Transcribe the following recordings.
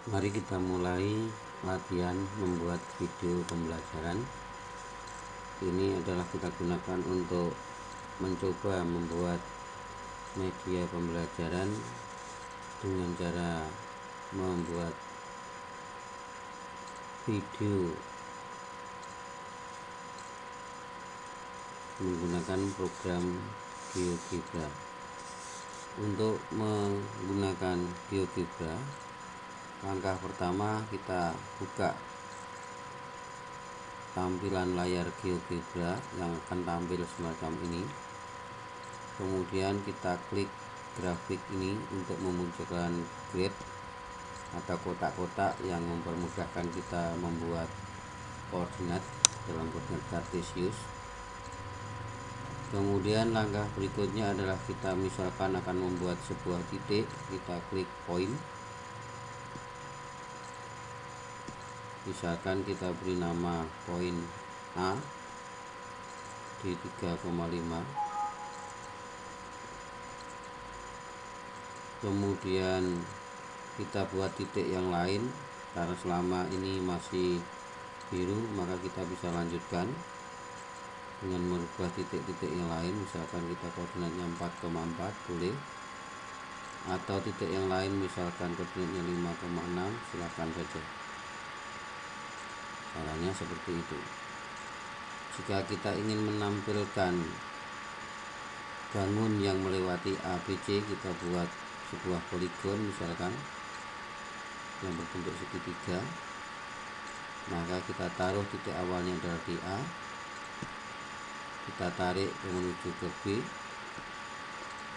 Mari kita mulai latihan membuat video pembelajaran. Ini adalah kita gunakan untuk mencoba membuat media pembelajaran dengan cara membuat video menggunakan program GeoGebra. Untuk menggunakan GeoGebra, langkah pertama kita buka tampilan layar GeoGebra yang akan tampil semacam ini. Kemudian kita klik grafik ini untuk memunculkan grid atau kotak-kotak yang mempermudahkan kita membuat koordinat dalam koordinat kartesius. Kemudian langkah berikutnya adalah kita misalkan akan membuat sebuah titik, kita klik point. Misalkan kita beri nama poin A di 3,5. Kemudian kita buat titik yang lain, karena selama ini masih biru maka kita bisa lanjutkan dengan merubah titik-titik yang lain. Misalkan kita koordinatnya 4,4 boleh, atau titik yang lain misalkan koordinatnya 5,6, silakan saja. Caranya seperti itu. Jika kita ingin menampilkan bangun yang melewati ABC, kita buat sebuah poligon misalkan yang berbentuk segitiga, maka kita taruh titik awalnya adalah di A, kita tarik menuju ke B,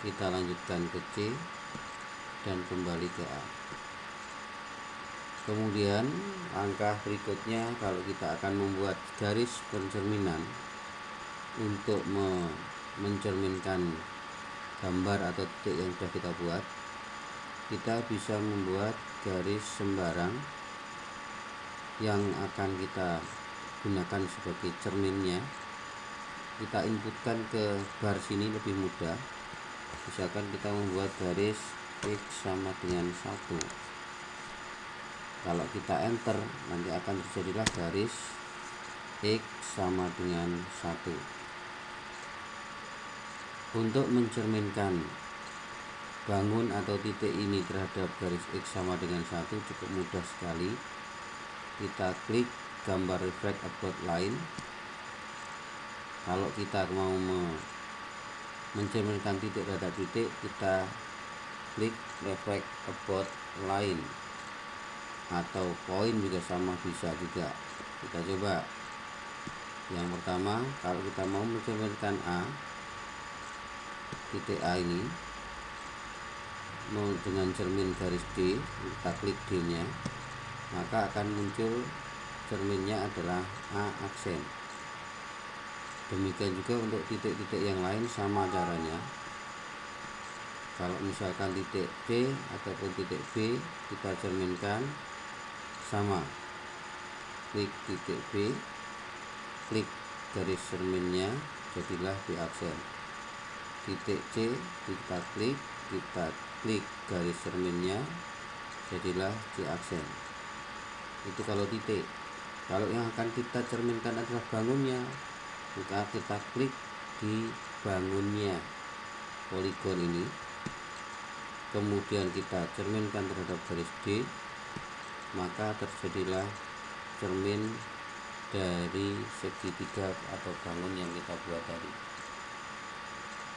kita lanjutkan ke C, dan kembali ke A. Kemudian langkah berikutnya, kalau kita akan membuat garis pencerminan untuk mencerminkan gambar atau titik yang sudah kita buat, kita bisa membuat garis sembarang yang akan kita gunakan sebagai cerminnya. Kita inputkan ke bar sini lebih mudah. Misalkan kita membuat garis X sama dengan 1. Kalau kita enter, nanti akan terjadilah garis X sama dengan 1. Untuk mencerminkan bangun atau titik ini terhadap garis X sama dengan 1 cukup mudah sekali. Kita klik gambar reflect about line. Kalau kita mau mencerminkan titik terhadap titik, kita klik reflect about line, atau point juga sama, bisa juga. Kita coba. Yang pertama, kalau kita mau mencerminkan A, titik A ini dengan cermin garis D, kita klik D nya, maka akan muncul cerminnya adalah A aksen. Demikian juga untuk titik-titik yang lain sama caranya. Kalau misalkan titik D ataupun titik B kita cerminkan, sama, klik titik B, klik garis cerminnya, jadilah B aksen. Titik C kita klik garis cerminnya, jadilah C aksen. Itu kalau titik. Kalau yang akan kita cerminkan adalah bangunnya, maka kita klik di bangunnya, poligon ini, kemudian kita cerminkan terhadap garis D, maka terjadilah cermin dari segitiga atau bangun yang kita buat tadi.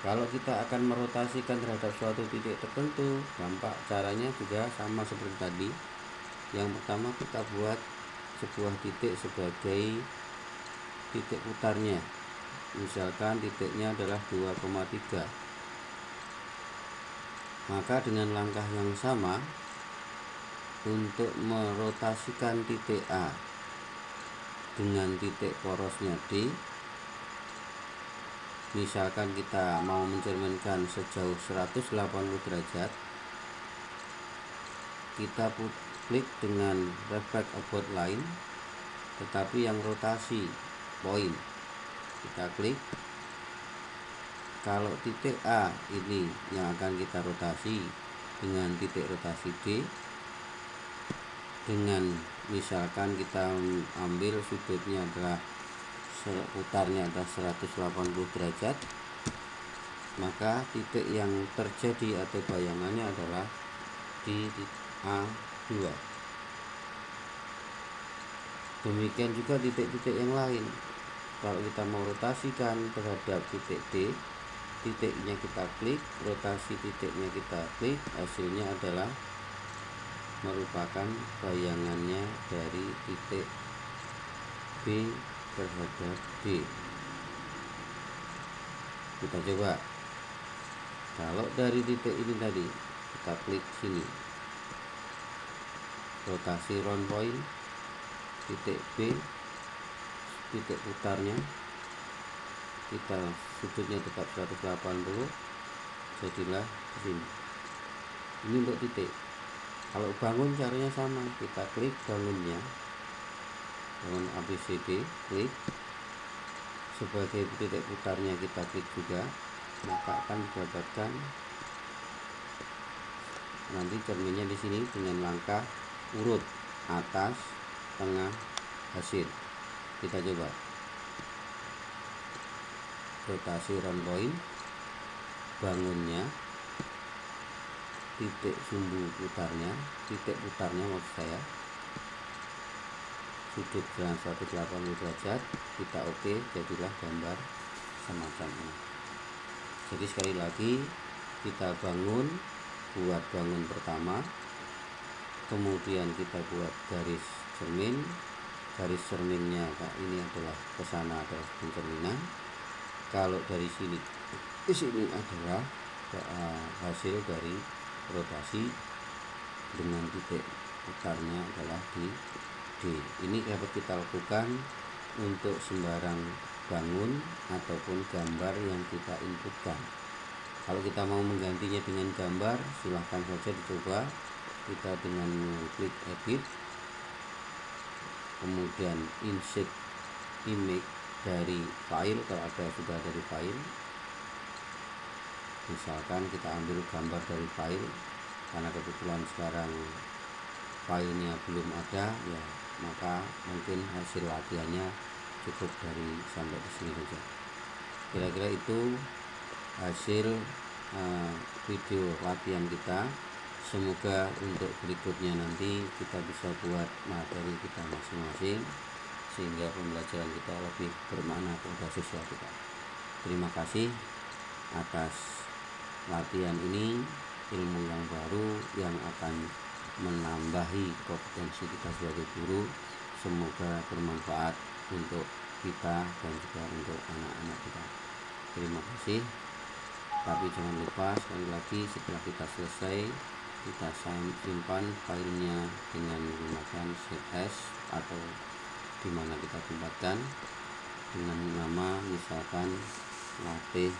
Kalau kita akan merotasikan terhadap suatu titik tertentu, dampak caranya juga sama seperti tadi. Yang pertama, kita buat sebuah titik sebagai titik putarnya. Misalkan titiknya adalah 2,3. Maka dengan langkah yang sama, untuk merotasikan titik A dengan titik porosnya D, misalkan kita mau mencerminkan sejauh 180 derajat, kita klik dengan reflect about line, tetapi yang rotasi point, kita klik. Kalau titik A ini yang akan kita rotasi dengan titik rotasi D, dengan misalkan kita ambil sudutnya adalah putarnya adalah 180 derajat, maka titik yang terjadi atau bayangannya adalah di A2. Demikian juga titik-titik yang lain. Kalau kita mau rotasikan terhadap titik D, titiknya kita klik, rotasi titiknya kita klik, hasilnya adalah merupakan bayangannya dari titik B terhadap D. Kita coba. Kalau dari titik ini tadi kita klik sini, rotasi round point, titik B, titik putarnya kita sudutnya tetap 180, jadilah di sini. Ini untuk titik. Kalau bangun caranya sama, kita klik bangunnya, bangun ABCD, klik, sebagai titik putarnya kita klik juga, maka akan didapatkan nanti cerminnya di sini dengan langkah urut atas, tengah, hasil. Kita coba. Rotasi round point, bangunnya, titik sumbu putarnya, titik putarnya maksud saya, sudut dengan 180 derajat, kita oke, jadilah gambar semacam ini. Jadi sekali lagi kita bangun, buat bangun pertama, kemudian kita buat garis cermin, garis cerminnya ini adalah ke sana adalah pencerminan. Kalau dari sini ke sini adalah hasil dari rotasi dengan titik putarnya adalah di D. Ini dapat kita lakukan untuk sembarang bangun ataupun gambar yang kita inputkan. Kalau kita mau menggantinya dengan gambar, silahkan saja dicoba. Kita dengan klik edit, kemudian insert image dari file, kalau ada sudah dari file. Misalkan kita ambil gambar dari file, karena kebetulan sekarang filenya belum ada, ya maka mungkin hasil latihannya cukup dari sampai di sini saja. Kira-kira itu hasil video latihan kita. Semoga untuk berikutnya nanti kita bisa buat materi kita masing-masing, sehingga pembelajaran kita lebih bermakna kepada siswa kita. Terima kasih atas latihan ini, ilmu yang baru yang akan menambahi kompetensi kita sebagai guru. Semoga bermanfaat untuk kita dan juga untuk anak-anak kita. Terima kasih. Tapi jangan lupa, sekali lagi, setelah kita selesai, kita simpan filenya dengan menggunakan CS atau dimana kita tempatkan dengan nama misalkan latih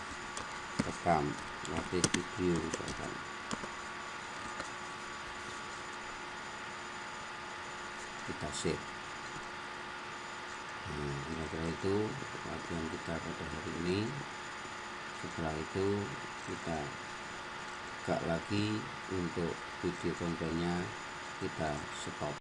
rekam, latih video misalkan. Kita save. Kira-kira itu latihan kita pada hari ini. Setelah itu kita buka lagi untuk video kontennya, kita stop.